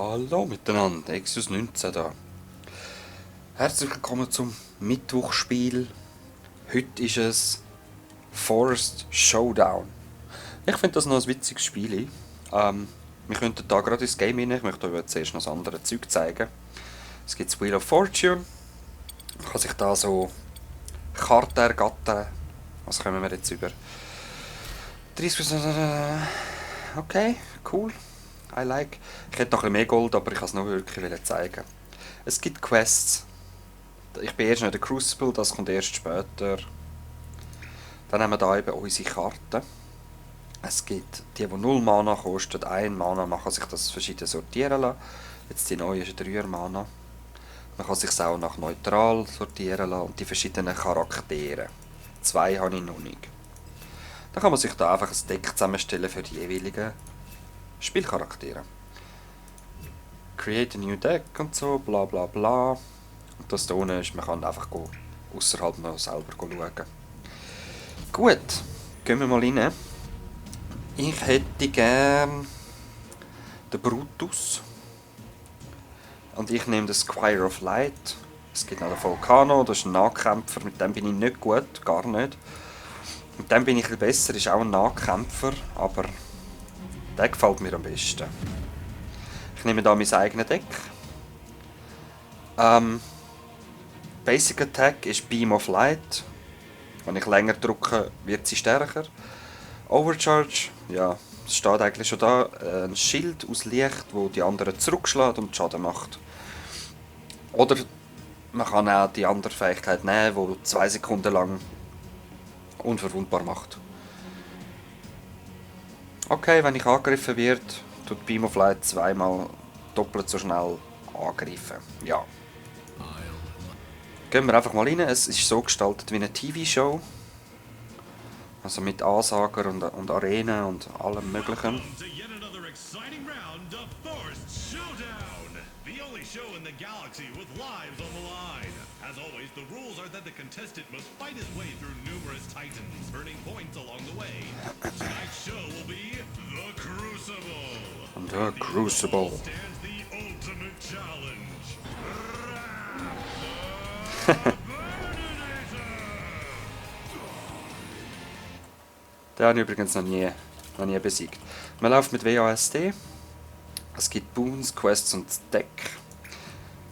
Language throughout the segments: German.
Hallo miteinander, Exus 19 da. Herzlich willkommen zum Mittwochspiel. Heute ist es Forest Showdown. Ich finde das noch ein witziges Spiel. Wir könnten da gerade ins Game rein. Ich möchte euch zuerst noch das andere Zeug zeigen. Es gibt das Wheel of Fortune. Man kann sich da so Karten ergattern. Was kommen wir jetzt über? 30%. Okay, cool. I like. Ich hätte noch ein bisschen mehr Gold, aber ich wollte es noch wirklich zeigen. Es gibt Quests. Ich bin erst noch in der Crucible, das kommt erst später. Dann haben wir hier eben unsere Karten. Es gibt die 0 Mana kosten, 1 Mana, man kann sich das verschieden sortieren lassen. Jetzt die neue ist 3 Mana. Man kann sich auch nach neutral sortieren lassen und die verschiedenen Charaktere. 2 habe ich noch nicht. Dann kann man sich da einfach ein Deck zusammenstellen für die jeweiligen Spielcharaktere. Create a new deck und so, bla bla bla. Und das da unten ist, man kann einfach außerhalb noch selber schauen. Gut, gehen wir mal rein. Ich hätte gern den Brutus. Und ich nehme den Squire of Light. Es gibt noch den Volcano, das ist ein Nahkämpfer, mit dem bin ich nicht gut, gar nicht. Mit dem bin ich ein bisschen besser, ist auch ein Nahkämpfer, aber der gefällt mir am besten. Ich nehme da mein eigenes Deck. Basic Attack ist Beam of Light. Wenn ich länger drücke, wird sie stärker. Overcharge, ja, es steht eigentlich schon da. Ein Schild aus Licht, wo die anderen zurückschlägt und Schaden macht. Oder man kann auch die andere Fähigkeit nehmen, die 2 Sekunden lang unverwundbar macht. Okay, wenn ich angegriffen werde, tut Beam of Light zweimal doppelt so schnell angreifen. Ja. Gehen wir einfach mal rein. Es ist so gestaltet wie eine TV-Show. Also mit Ansager und Arenen und allem möglichen. Show in the galaxy with lives on the line. As always, the rules are that the contestant must fight his way through numerous titans, earning points along the way. Tonight's show will be The Crucible. Und der Crucible. Stands the ultimate challenge. Den habe ich übrigens noch nie besiegt. Man läuft mit WASD. Es gibt Boons, Quests und Deck.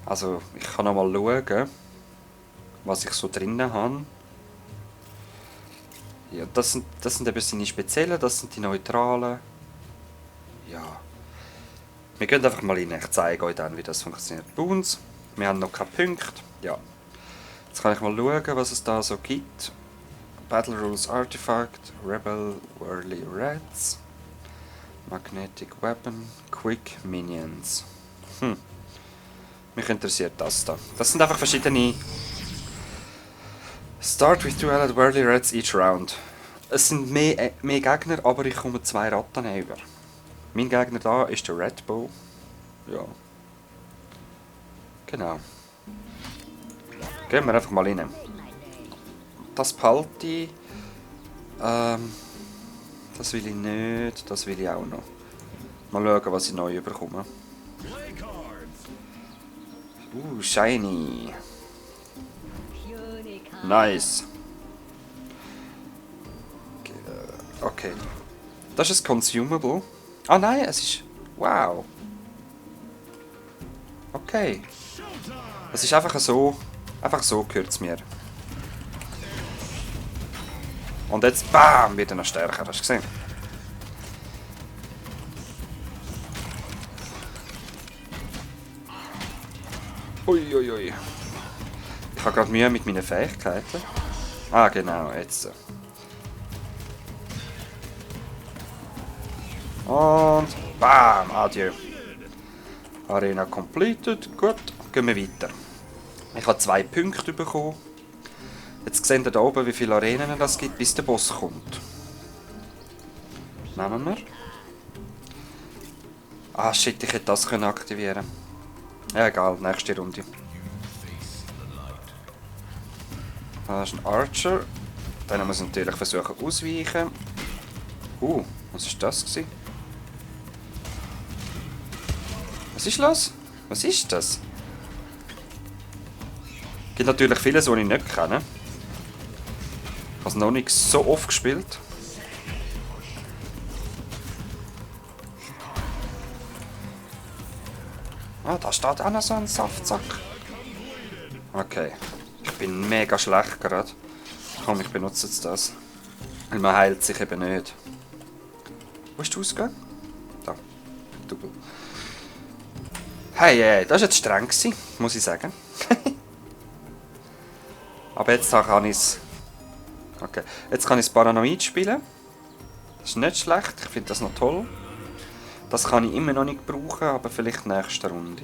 Also ich kann noch mal schauen, was ich so drinnen habe. Ja, das sind eben seine speziellen, das sind die neutralen. Ja. Wir gehen einfach mal rein, ich zeige euch dann, wie das funktioniert. Boons, wir haben noch keine Punkte. Ja. Jetzt kann ich mal schauen, was es da so gibt. Battle Rules Artifact, Rebel Whirly Rats, Magnetic Weapon, Quick Minions. Mich interessiert das da. Das sind einfach verschiedene. Start with 2 allied Whirly Rats each round. Es sind mehr Gegner, aber ich komme 2 Ratten über. Mein Gegner da ist der Red Bow. Ja. Genau. Gehen wir einfach mal rein. Das behalte ich. Das will ich nicht. Das will ich auch noch. Mal schauen, was ich neu bekomme. Shiny. Nice. Okay. Das ist ein Consumable. Ah nein, es ist... Wow. Okay. Es ist einfach so... Einfach so gehört es mir. Und jetzt, BAM! Wird er noch stärker, hast du gesehen? Uiuiui. Ich habe gerade Mühe mit meinen Fähigkeiten. Ah, genau, jetzt. Und BAM! Adieu. Arena completed. Gut, gehen wir weiter. Ich habe 2 Punkte bekommen. Jetzt seht ihr da oben, wie viele Arenen es gibt, bis der Boss kommt. Nehmen wir. Ah shit, ich hätte das aktivieren können. Ja, egal, nächste Runde. Das ist ein Archer. Dann muss ich natürlich versuchen ausweichen. Was war das? Es Was ist los? Was ist das? Es gibt natürlich vieles, die ich nicht kenne. Ich habe es noch nicht so oft gespielt. Ah, da steht auch noch so ein Saftsack. Okay. Ich bin mega schlecht gerade. Komm, ich benutze jetzt das. Weil man heilt sich eben nicht. Wo ist der Ausgang? Da. Double. Hey, das war jetzt streng gewesen, muss ich sagen. Aber jetzt kann ich es. Okay. Jetzt kann ich das Paranoid spielen. Das ist nicht schlecht, ich finde das noch toll. Das kann ich immer noch nicht brauchen, aber vielleicht nächste Runde.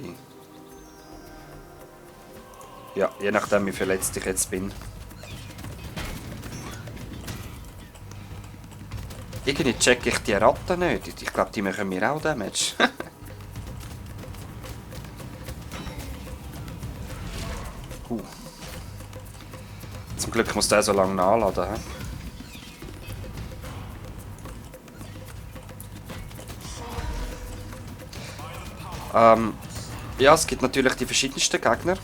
Ja, je nachdem wie verletzt ich jetzt bin. Irgendwie check ich die Ratten nicht. Ich glaube, die machen mir auch Damage. Zum Glück muss der so lange nachladen. Ja, es gibt natürlich die verschiedensten Gegner.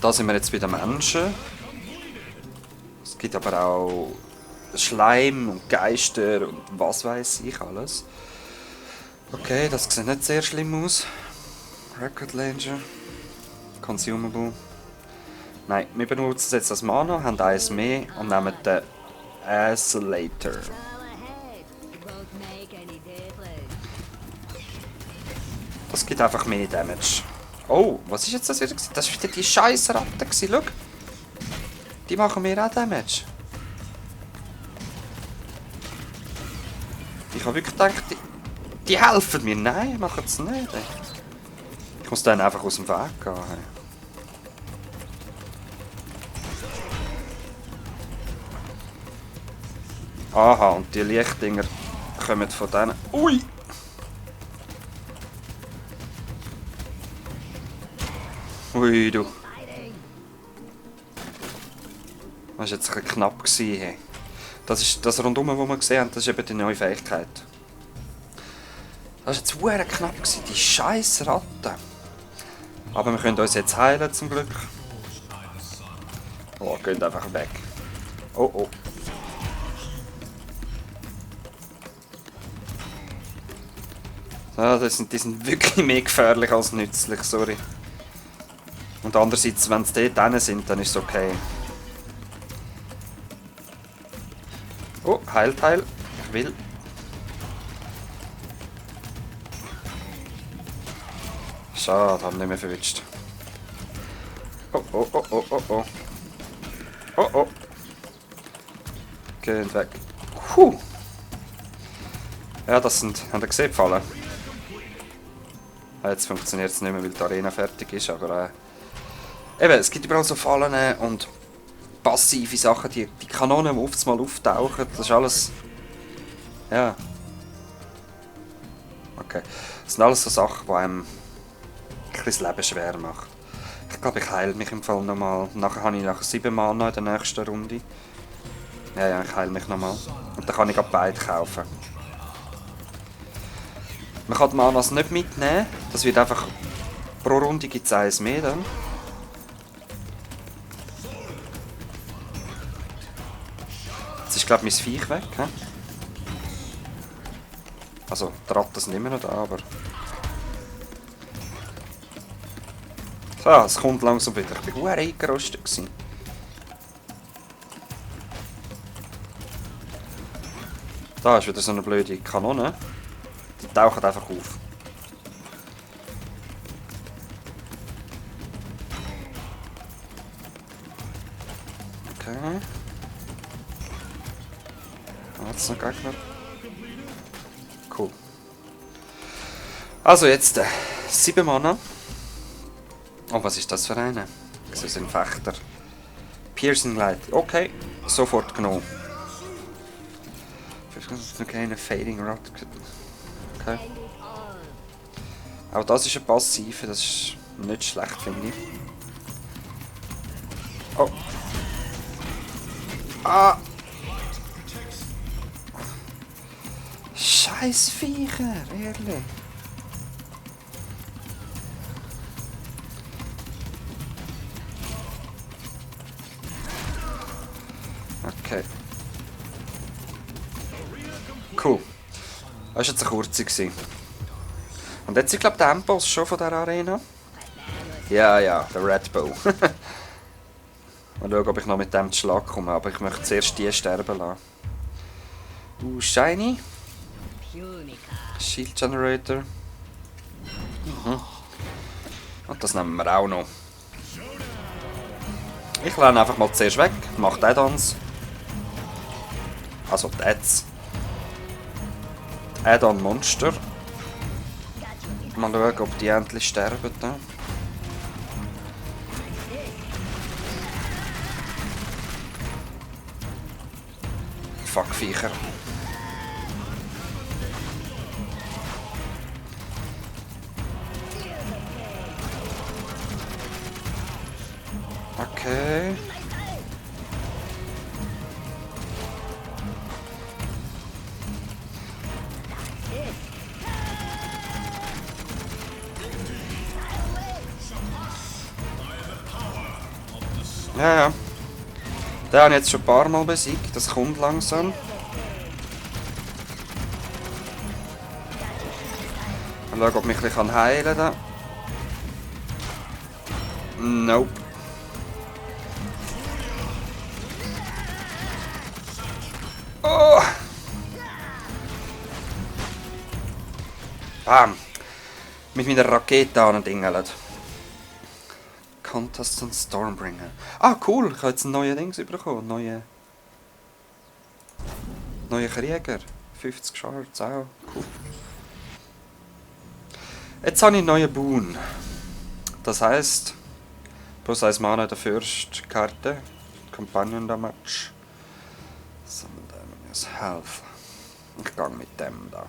Da sind wir jetzt bei den Menschen. Es gibt aber auch Schleim und Geister und was weiß ich alles. Okay, das sieht nicht sehr schlimm aus. Record Launcher. Consumable. Nein, wir benutzen jetzt das Mana, haben eins mehr und nehmen den Isolator. Das gibt einfach mehr Damage. Oh, was ist jetzt das wieder? Das war wieder die scheiß Ratte. Schau. Die machen mir auch Damage. Ich habe wirklich gedacht, die helfen mir. Nein, machen es nicht. Ich muss dann einfach aus dem Weg gehen. Aha, und die Lichtdinger kommen von denen. Ui! Ui, du. Das war jetzt ein bisschen knapp. Hey. Das ist das Rundum, das wir gesehen haben, das ist eben die neue Fähigkeit. Das war jetzt verdammt knapp, die scheiß Ratte. Aber wir können uns jetzt heilen, zum Glück. Oh, geht einfach weg. Oh, oh. Ja, die sind wirklich mehr gefährlich als nützlich, sorry. Und andererseits, wenn sie dort drin sind, dann ist es okay. Oh, Heilteil. Ich will. Schade, haben nicht mehr verwitscht. Oh, oh, oh, oh, oh, oh. Oh, oh. Geht weg. Puh. Ja, das sind... Habt ihr gesehen, Fallen? Jetzt funktioniert es nicht mehr, weil die Arena fertig ist, aber... Eben, es gibt überall so Fallen und passive Sachen, die Kanonen, die oft mal auftauchen, das ist alles... Ja. Okay. Das sind alles so Sachen, die einem das Leben schwer machen. Ich glaube, ich heile mich im Fall nochmal. Nachher habe ich nach 7 Mana in der nächsten Runde. Ja, ich heile mich nochmal. Und dann kann ich auch beide kaufen. Man kann die Manas nicht mitnehmen. Das wird einfach... Pro Runde gibt es eins mehr dann. Jetzt ist, glaube ich, mein Viech weg. He? Also, die Ratten sind immer noch da, aber... So, es kommt langsam wieder. Ich war sehr eingerostet. Da ist wieder so eine blöde Kanone. Die tauchen einfach auf. Okay. Jetzt noch Gegner. Cool. Also jetzt 7 Mana. Oh, was ist das für eine? Das ist ein Fechter. Piercing Light. Okay, sofort genommen. Okay, eine Fading Rod. Okay. Auch das ist eine Passive, das ist nicht schlecht, finde ich. Oh. Ah! Scheiß Viecher, ehrlich. Okay. Cool. Das war jetzt eine kurze gewesen. Und jetzt ist, glaube ich, der Endboss schon von dieser Arena. Ja, ja, der Red Bull. Mal schauen, ob ich noch mit dem zu Schlag komme, aber ich möchte zuerst die sterben lassen. Shiny. Shield Generator. Mhm. Und das nehmen wir auch noch. Ich lerne einfach mal zuerst weg, mache Add-ons. Also die Ads. Die Add-on-Monster. Mal schauen, ob die endlich sterben. Da. Fuck Viecher. Okay. Ja, ja. Den habe ich jetzt schon ein paar Mal besiegt. Das kommt langsam. Mal schauen, ob mich ein bisschen heilen kann. Nope. Oh! Bam! Mit meiner Rakete andingelt. Contestant Stormbringer. Ah, cool! Ich habe jetzt einen neuen Dings bekommen. Neue Krieger. 50 Shards, auch. Cool. Jetzt habe ich einen neuen Boon. Das heisst, plus 1 Mana der Fürst Karte. Companion Damage. Summon Enemies Health. Ich gehe mit dem da.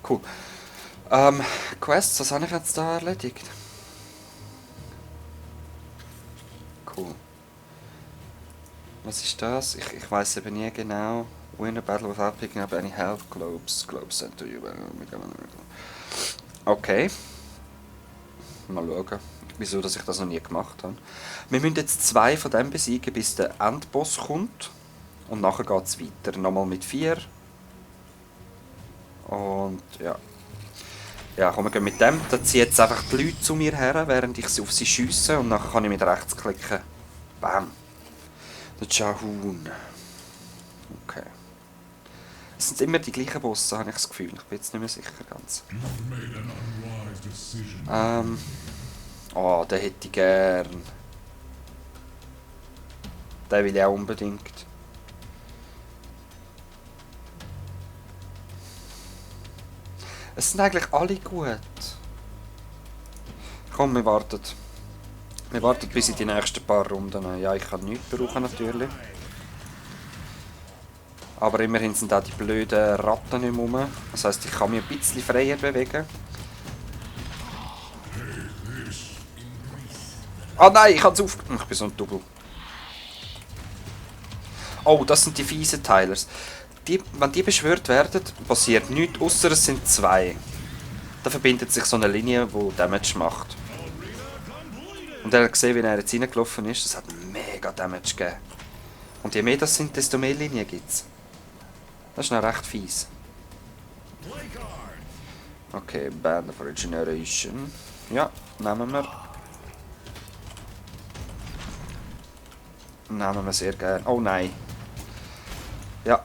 Cool. Quests, was habe ich jetzt da erledigt? Cool. Was ist das? Ich weiß eben nie genau. Win a battle without picking up any health globes. Globes sent to you. Okay. Mal schauen, wieso dass ich das noch nie gemacht habe. Wir müssen jetzt 2 von dem besiegen, bis der Endboss kommt. Und nachher geht es weiter. Nochmal mit 4. Und ja. Ja, komm, wir gehen mit dem. Da zieht jetzt einfach die Leute zu mir her, während ich sie auf sie schiesse. Und nachher kann ich mit rechts klicken. Bam. Der Jahun. Okay. Es sind immer die gleichen Bosse, habe ich das Gefühl. Ich bin jetzt nicht mehr sicher ganz. Oh, den hätte ich gern. Den will ich auch unbedingt. Es sind eigentlich alle gut. Komm, wir warten. Wir warten bis in die nächsten paar Runden. Ja, ich kann nichts brauchen natürlich. Aber immerhin sind auch die blöden Ratten nicht mehr rum. Das heisst, ich kann mich ein bisschen freier bewegen. Ah nein, ich habe es auf... Ich bin so ein Double. Oh, das sind die fiesen Teilers. Wenn die beschwört werden, passiert nichts, außer es sind 2. Da verbindet sich so eine Linie, die Damage macht. Und er hat gesehen, wie er jetzt reingelaufen ist, das hat mega Damage gegeben. Und je mehr das sind, desto mehr Linien gibt es. Das ist noch recht fies. Okay, Band of Regeneration. Ja, nehmen wir. Nehmen wir sehr gerne. Oh nein. Ja,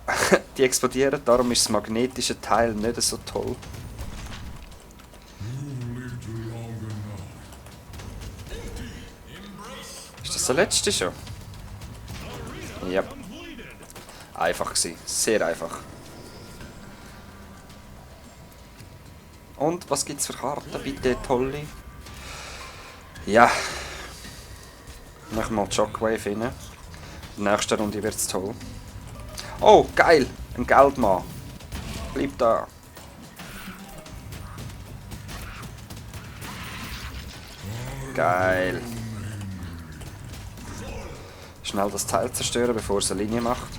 die explodieren, darum ist das magnetische Teil nicht so toll. Ist das der letzte schon? Ja. Yep. Einfach gewesen. Sehr einfach. Und was gibt's für Karten? Bitte tolle. Ja. Machen wir mal Shockwave rein. In der nächsten Runde wird's toll. Oh, geil! Ein Geldmann. Bleib da. Geil. Schnell das Teil zerstören, bevor es eine Linie macht.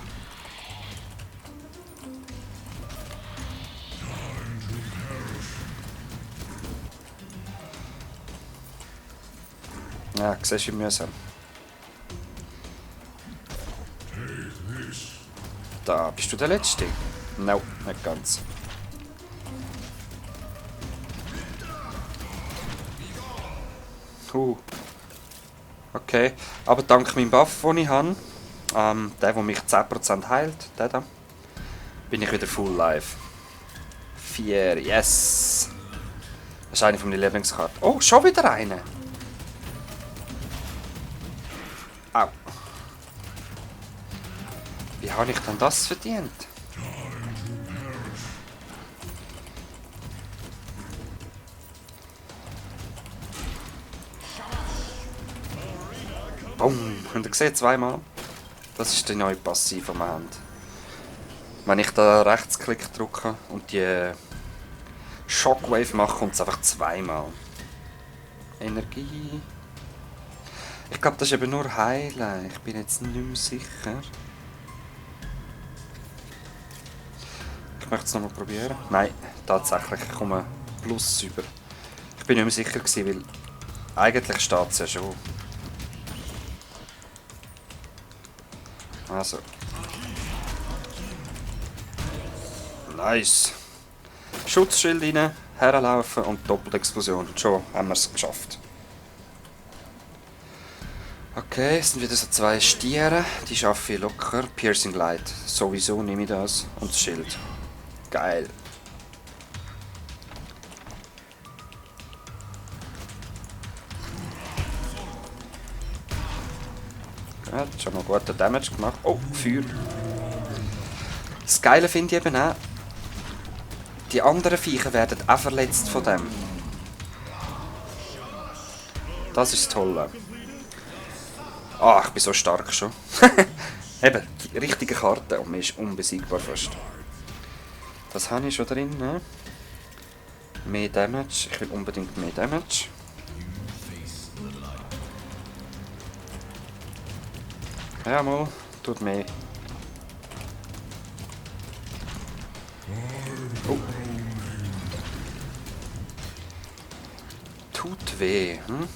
Ja, siehst du, wie mühsam. Da, bist du der Letzte? Nein, nicht ganz. Okay, aber dank meinem Buff, den ich habe, der mich 10% heilt, der da, bin ich wieder full life. 4, yes! Das ist eine von meinen Lieblingskarten. Oh, schon wieder eine! Au. Wie habe ich denn das verdient? Boom! Habt ihr gesehen? Zweimal? Das ist die neue Passive, die wir haben. Wenn ich da Rechtsklick drücke und die Shockwave mache, kommt es einfach zweimal. Energie. Ich glaube, das ist eben nur heilen. Ich bin jetzt nicht mehr sicher. Ich möchte es nochmal probieren. Nein, tatsächlich, ich komme plus über. Ich bin nicht mehr sicher gewesen, weil eigentlich steht es ja schon. Also. Nice. Schutzschild rein, herlaufen und Doppelexplosion. Schon haben wir es geschafft. Okay, es sind wieder so 2 Stiere. Die schaffe ich locker. Piercing Light. Sowieso nehme ich das. Und das Schild. Geil. Ja, schon mal guten Damage gemacht. Oh, Feuer. Das Geile finde ich eben auch, die anderen Viecher werden auch verletzt von dem. Das ist das Tolle. Ah, ich bin so stark schon. Eben, die richtige Karte und man ist unbesiegbar fast. Das habe ich schon drin. Ne? Mehr Damage. Ich will unbedingt mehr Damage. Ja, mal, tut mehr. Oh. Tut weh, hm?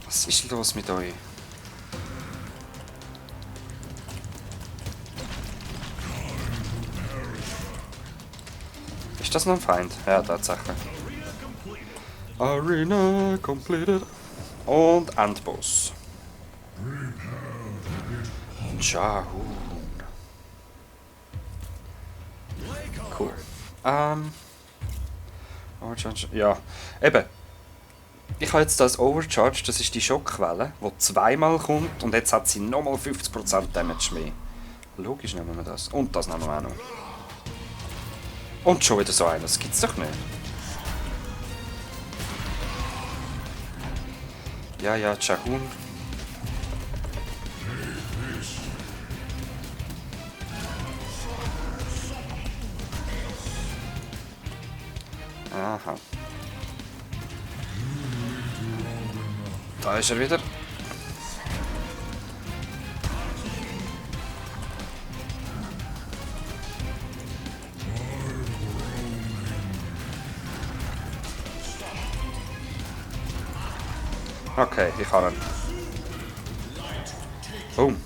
Was ist los mit euch? Ist das noch ein Feind? Ja, tatsächlich. Arena completed. Und Endboss. Jahun. Cool. Overcharge. Ja, eben. Ich habe jetzt das Overcharge, das ist die Schockwelle, die zweimal kommt und jetzt hat sie nochmal 50% Damage mehr. Logisch nehmen wir das. Und das nehmen wir auch noch. Und schon wieder so einer, das gibt's doch nicht. Ja, ja, Jahun. Aha. Da ist er wieder. Okay, ich habe ihn. Boom.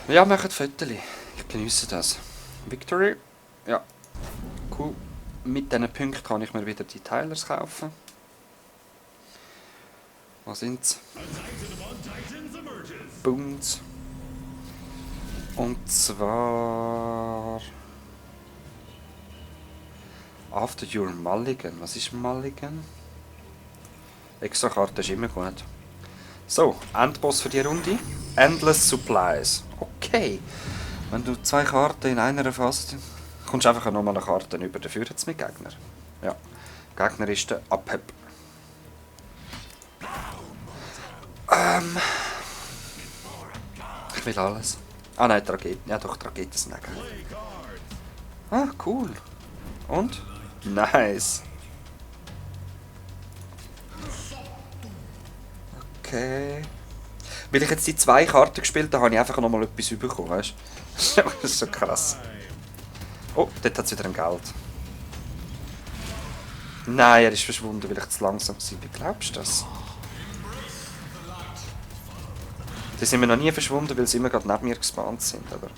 Ja, macht Fotos. Ich genieße das. Victory. Ja. Cool. Mit diesen Punkten kann ich mir wieder die Teilers kaufen. Was sind's? Boons. Und zwar... After your Mulligan. Was ist Mulligan? Extra Karte ist immer gut. So, Endboss für die Runde. Endless Supplies. Okay. Wenn du 2 Karten in einer fasst, kommst du einfach nochmal eine Karte über. Dafür jetzt mit Gegner. Ja. Gegner ist der Abheb. Ich will alles. Ah nein, Trageten. Ja doch, Trageten sind auch geil. Ah, cool. Und? Nice. Okay. Weil ich jetzt die 2 Karten gespielt habe, habe ich einfach nochmal etwas bekommen, weißt du? Das ist so krass. Oh, dort hat es wieder ein Geld. Nein, er ist verschwunden, weil ich zu langsam war. Wie glaubst du das? Die sind mir noch nie verschwunden, weil sie immer gerade neben mir gespawnt sind, aber...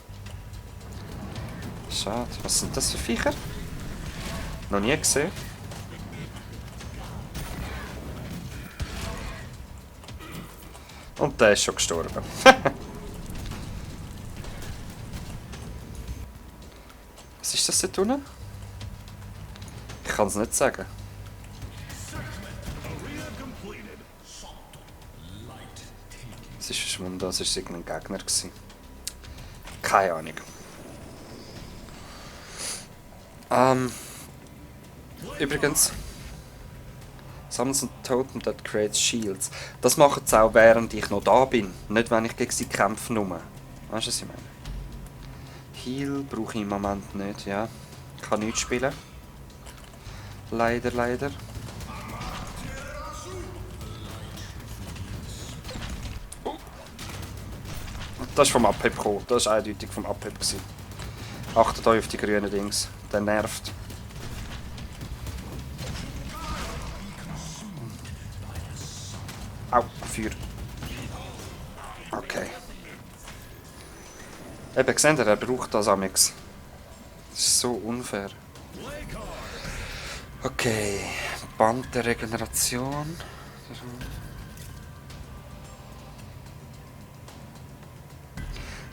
Schade. Was sind das für Viecher? Noch nie gesehen. Und der ist schon gestorben. Was ist das da unten? Ich kann es nicht sagen. Es ist verschwunden, das war irgendein Gegner. Keine Ahnung. Übrigens, Summons ein Totem that creates shields. Das machen sie auch, während ich noch da bin. Nicht, wenn ich gegen sie kämpfe. Nur. Weißt du, was ich meine? Heal brauche ich im Moment nicht, ja. Ich kann nichts spielen. Leider, leider. Das ist vom Abheb gekommen. Das war eindeutig vom Abheb gewesen. Achtet euch auf die grünen Dings. Der nervt. Au, Feuer. Okay. Eben, seht ihr, er braucht das amix. Das ist so unfair. Okay. Band der Regeneration.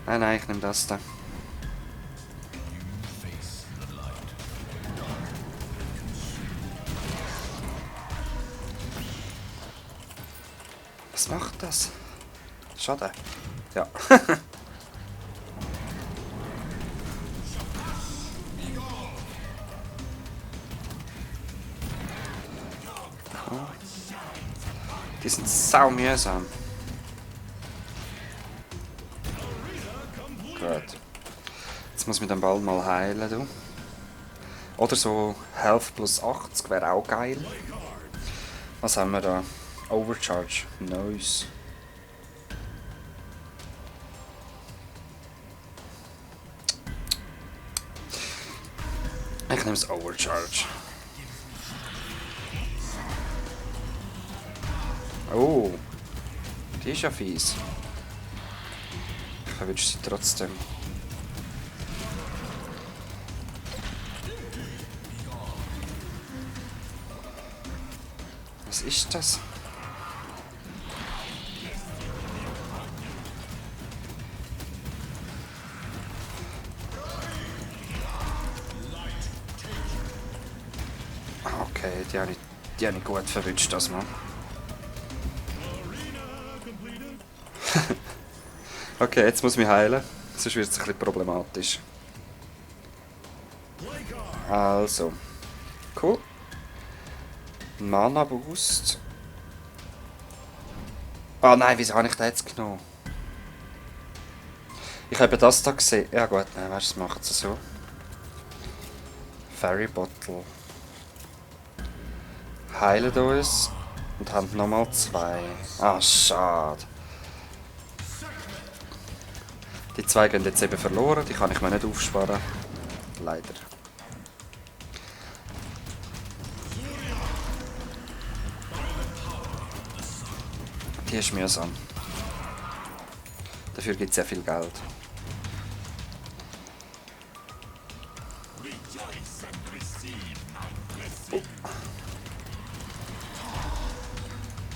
Nein, ich nehme das da. Was macht das? Schade. Ja. Die sind sau mühsam. Gut. Jetzt muss ich den Ball mal heilen, du. Oder so Health plus 80 wäre auch geil. Was haben wir da? Overcharge. Nice. Ich nehme das Overcharge. Oh. Die ist ja fies. Ich verwünsche sie trotzdem. Was ist das? Okay, die habe ich gut verwünscht, das mal. Okay, jetzt muss ich mich heilen, sonst wird es ein bisschen problematisch. Also. Cool. Mana Boost. Ah nein, wieso habe ich den jetzt genommen? Ich habe das da gesehen. Ja gut, nein, weißt du, das macht es so. Fairy Bottle. Heilen uns. Und haben nochmal 2. Ah, schade. Die 2 gehen jetzt eben verloren, die kann ich mir nicht aufsparen. Leider. Die ist mühsam. Dafür gibt es sehr viel Geld. Oh.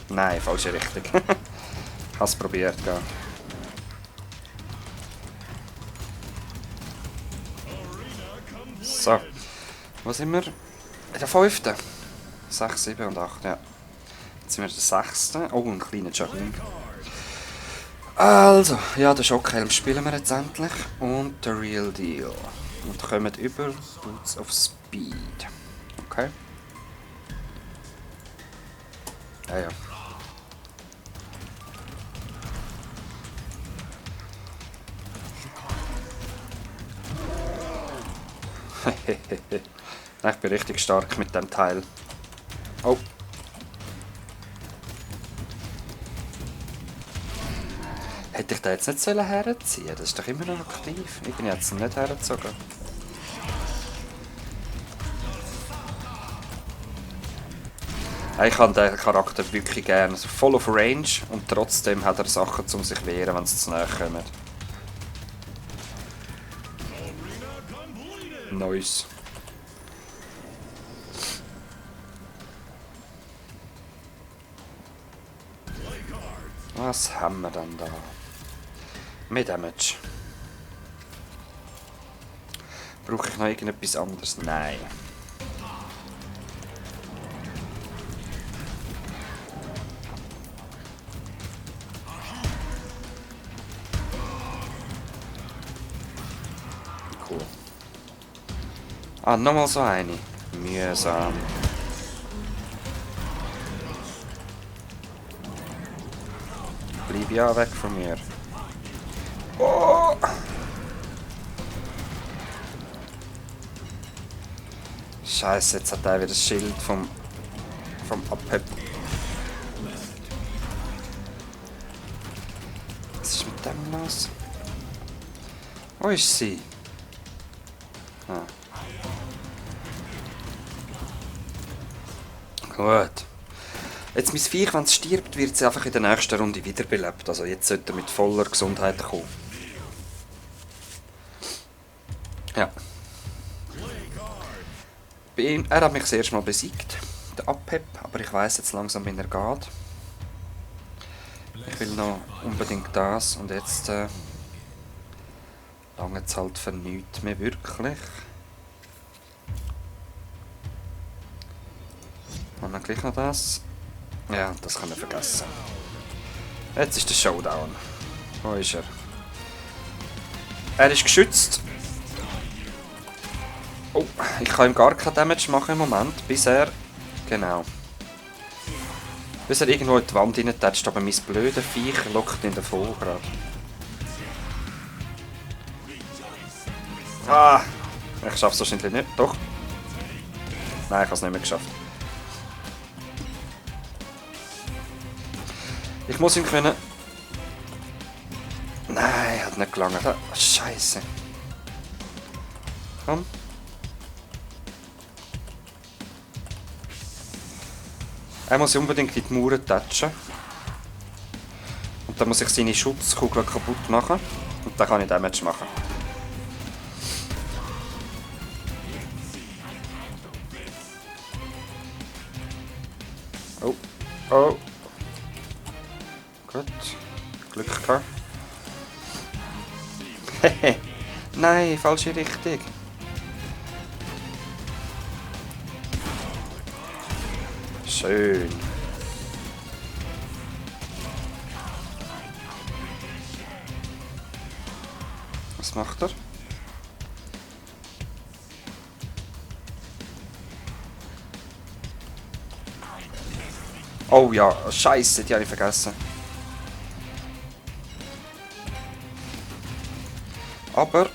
Nein, falsche Richtung. Ich habe es probiert, ja. So. Wo sind wir? In der 5. 6, 7 und 8, ja. Jetzt sind wir in der 6. Oh, ein kleiner Juggling. Also, ja, den Schockhelm spielen wir jetzt endlich. Und der Real Deal. Und kommen über Boots of Speed. Okay. Ja, ja. Ich bin richtig stark mit dem Teil. Oh. Hätte ich da jetzt nicht herziehen sollen? Das ist doch immer noch aktiv. Ich bin jetzt nicht hergezogen. Ich habe den Charakter wirklich gerne. Also voll auf Range und trotzdem hat er Sachen, um sich zu wehren, wenn sie zu nahe kommen. Nice. Was haben wir denn da? Mehr Damage. Brauche ich noch irgendetwas anderes? Nein. Cool. Ah, nochmal so eine. Mühsam. Bleib ja weg von mir. Oh! Scheiße, jetzt hat er wieder das Schild vom Abheb. Was ist mit dem los? Wo ist sie? Ah. Gut. Jetzt mein Viech, wenn es stirbt, wird sie einfach in der nächsten Runde wiederbelebt. Also jetzt sollte er mit voller Gesundheit kommen. Ja. Bei ihm, er hat mich das erste Mal besiegt, der Abheb, aber ich weiss jetzt langsam, wie er geht. Ich will noch unbedingt das und jetzt lange es halt für nichts mehr wirklich. Und dann gleich noch das. Ja, das kann ich vergessen. Jetzt ist der Showdown. Wo ist er? Er ist geschützt. Oh, ich kann ihm gar kein Damage machen im Moment, bis er... Genau. Bis er irgendwo in die Wand reintatscht, aber mein blöder Viech lockt ihn davon gerade. Ah! Ich schaff's wahrscheinlich nicht. Doch. Nein, ich habe es nicht mehr geschafft. Ich muss ihn können... Nein, hat nicht gelangt. Scheiße. Komm. Er muss unbedingt in die Mauern touchen. Und dann muss ich seine Schutzkugel kaputt machen. Und dann kann ich Damage machen. Oh. Oh. Gut. Glück gehabt. Hehe. Nein, falsche Richtung. Schön. Was macht er? Oh ja, Scheiße, die habe ich vergessen. Aber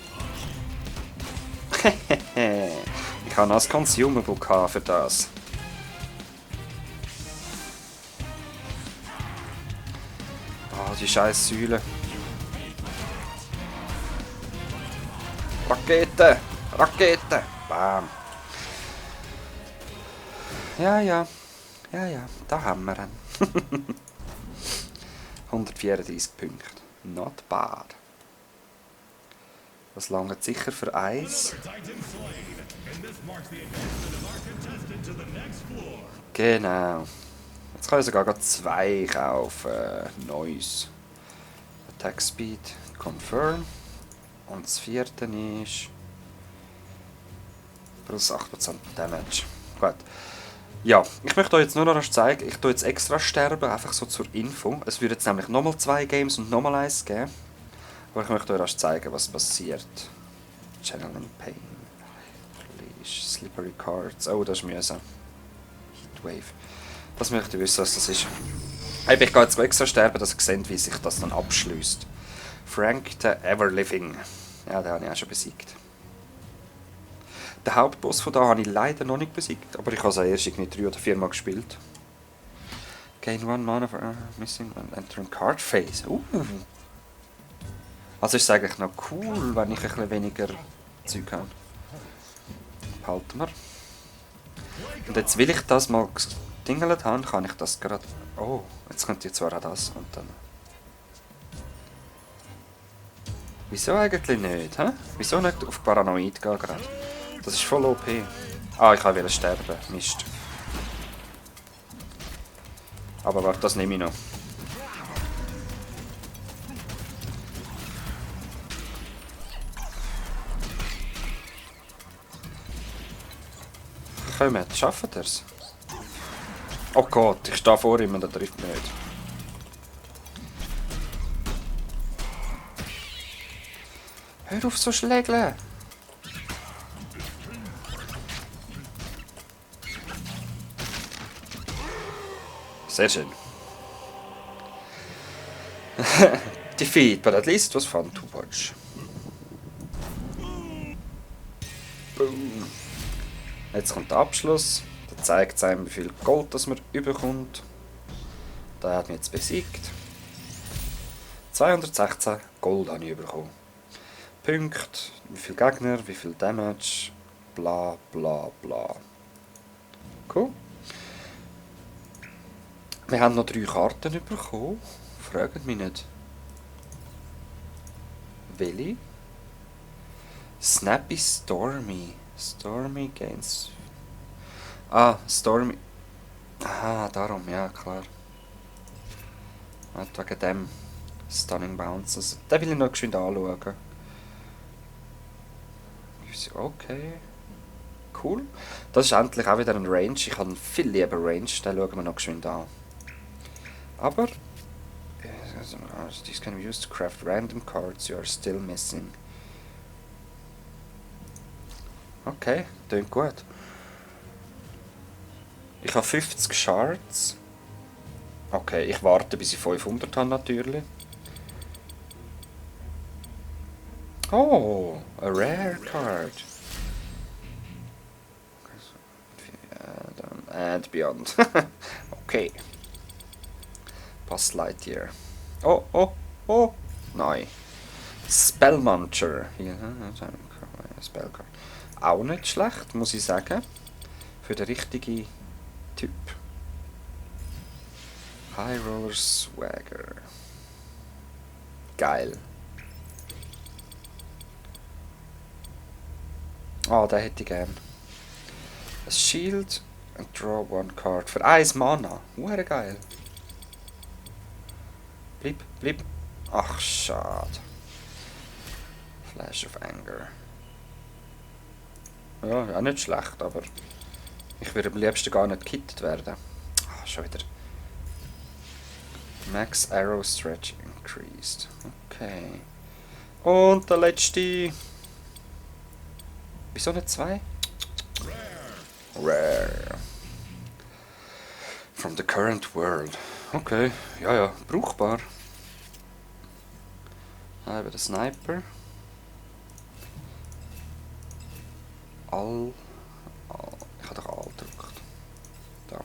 ich habe das Consumable für das. Oh, die scheiß Säule. Rakete! Rakete! Bam! Ja, ja. Ja, ja. Da haben wir ihn. 134 Punkte. Not bad. Das langt sicher für eins. Genau. Jetzt kann ich sogar gerade 2 kaufen. Nice. Attack Speed, Confirm. Und das vierte ist plus 8% Damage. Gut. Ja, ich möchte euch jetzt nur noch zeigen, ich tue jetzt extra sterben, einfach so zur Info. Es wird jetzt nämlich nochmal 2 Games und nochmal 1 geben. Aber ich möchte euch erst zeigen, was passiert. Channeling Pain. Slippery Cards. Oh, das ist mühsam. Heatwave. Das möchte ich wissen, was das ist. Ich gehe jetzt extra sterben, dass ihr seht, wie sich das dann abschließt. Frank the Everliving. Ja, den habe ich auch schon besiegt. Den Hauptboss von da habe ich leider noch nicht besiegt, aber ich habe es erst irgendwie 3 oder 4 Mal gespielt. Gain 1 Mana for missing and enter card phase. Also ist es eigentlich noch cool, wenn ich ein bisschen weniger Zeug habe. Behalten wir. Und jetzt will ich das mal gedingelt habe, kann ich das gerade... Oh, jetzt könnt ihr zwar auch das und dann... Wieso eigentlich nicht, hä? Wieso nicht auf Paranoid gehen gerade? Das ist voll OP. Ah, ich wollte sterben. Mist. Aber warte, das nehme ich noch. Kommt, schafft ihr es? Oh Gott, ich stehe vor ihm und er trifft mich nicht. Hör auf so schlägeln! Sehr schön. Defeat, but at least it was fun to watch. Boom. Jetzt kommt der Abschluss. Da zeigt es einem, wie viel Gold das man überkommt. Der hat mich jetzt besiegt. 216 Gold habe ich bekommen. Punkte, wie viel Gegner, wie viel Damage, bla bla bla. Cool. Wir haben noch 3 Karten bekommen. Fragt mich nicht. Welche? Snappy Stormy. Stormy Gains. Ah, Stormy. Aha, darum, ja klar. Wegen dem Stunning Bounces. Den will ich noch geschwind anschauen. Okay. Cool. Das ist endlich auch wieder ein Range. Ich habe viel lieber Range. Den schauen wir noch geschwind an. Aber... These can be used to craft random cards you are still missing. Okay, klingt gut. Ich habe 50 Shards. Okay, ich warte bis ich 500 habe natürlich. Oh, a rare card. And beyond. Okay. Buzz Lightyear. Oh, oh, oh. Nein. Spellmuncher. Hier, Spellcard. Auch nicht schlecht, muss ich sagen. Für den richtigen Typ. High Roller Swagger. Geil. Ah, den hätte ich gern. A Shield and draw one card. Für 1 Mana. Hure geil. Bleib. Ach, schade. Flash of Anger. Ja, auch nicht schlecht, aber ich würde am liebsten gar nicht gekittet werden. Ah, schon wieder. Max Arrow Stretch increased. Okay. Und der letzte. Wieso nicht 2? Rare. From the current world. Okay, ja, brauchbar. Eben der Sniper. Ich habe doch All gedrückt. Da.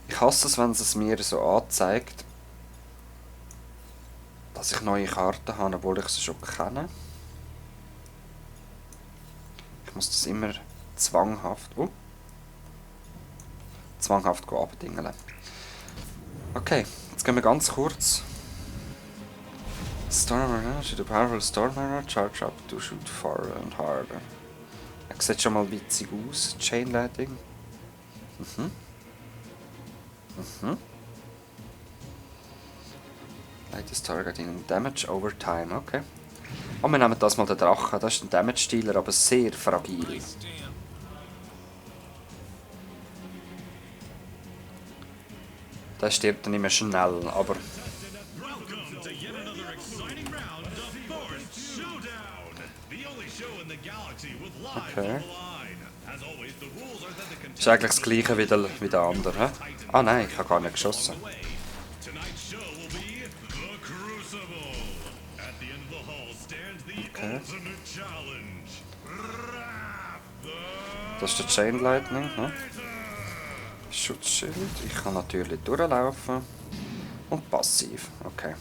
Ich hasse es, wenn es mir so anzeigt, dass ich neue Karten habe, obwohl ich sie schon kenne. Ich muss das immer zwanghaft abdingeln. Okay, jetzt gehen wir ganz kurz. Storm Arrow, shoot a powerful Storm Arrow, charge up to shoot far and harder. Er sieht schon mal witzig aus, Chainlighting. Latest targeting damage over time, okay. Und wir nehmen das mal den Drachen, das ist ein Damage-Stealer, aber sehr fragil. Der stirbt dann nicht mehr schnell, aber... Welcome to yet another exciting round of Force Showdown, the only show in the galaxy with lives on the line. As always, the rules are that the Ist eigentlich das gleiche wie der andere, hä? Ah nein, ich habe gar nicht geschossen. Tonight's show will be the Crucible. At the end of the hall stands the ultimate challenge. Das ist der Chain Lightning, ne? Schutzschild, ich kann natürlich durchlaufen. Und passiv, okay.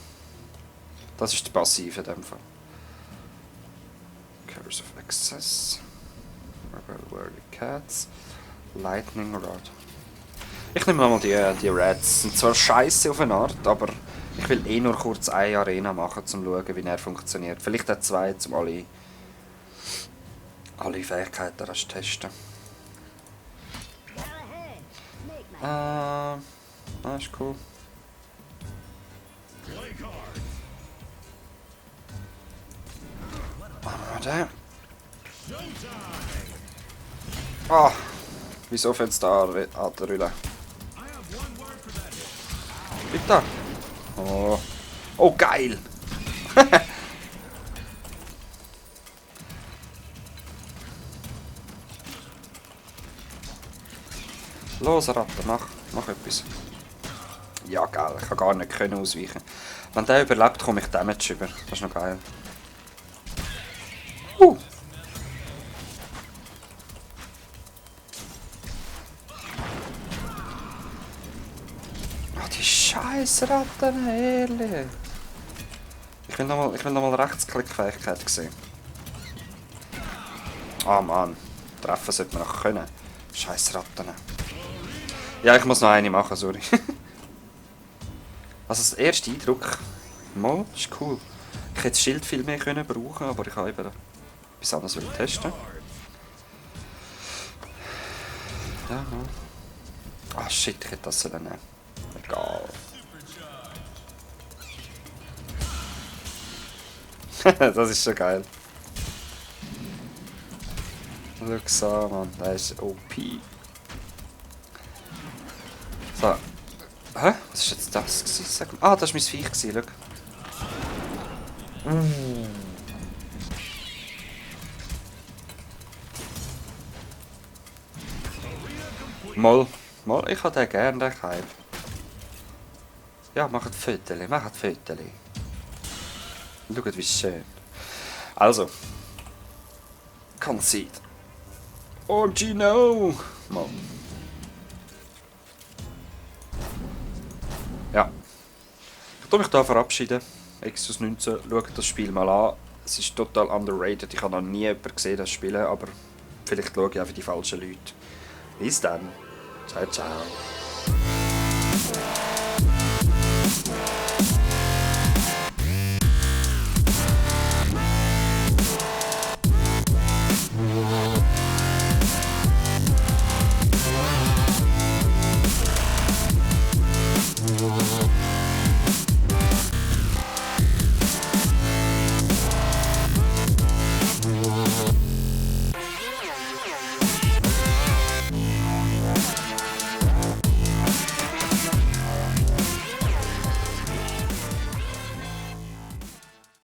Das ist der Passive in dem Fall. Curse of Excess. Rebel Worthy Cats. Lightning Rod. Ich nehme nochmal die Reds. Sind zwar scheiße auf eine Art, aber ich will eh nur kurz eine Arena machen, um zu schauen, wie er funktioniert. Vielleicht auch zwei, um alle Fähigkeiten zu testen. Das ist cool. Play cards. Machen wir den. Showtime. Ah, wieso fällt es da an der Rülle? I have one word for that hit. Bitte. Oh. Oh, geil. Los, Ratte, mach etwas. Ja, geil. Ich kann gar nicht ausweichen. Wenn der überlebt, komme ich Damage über. Das ist noch geil. Ach, die scheiß Ratten, ehrlich. Ich will nochmal Rechtsklickfähigkeit sehen. Ah, Mann. Treffen sollte man noch können. Scheiß Ratten. Ja, ich muss noch eine machen, sorry. Also, der erste Eindruck, mal, ist cool. Ich hätte das Schild viel mehr können brauchen, aber ich habe eben etwas anderes testen. Ja, mal. Ah, shit, ich hätte das nehmen. Egal. Das ist schon geil. Schau so, Mann, das ist OP. So. Hä? Was war jetzt das? Sag mal. Ah, das war mein Viech, schau. Mal, ich habe den gerne, den Hype. Ja, macht Fotos. Schaut, wie schön. Also. Concede. OMG, no! Mal. Ja. Ich tue mich hier verabschieden. Exodus 19, schaut das Spiel mal an. Es ist total underrated. Ich habe noch nie jemanden gesehen, das spielen, aber vielleicht schaue ich einfach die falschen Leute. Bis dann. Ciao, ciao.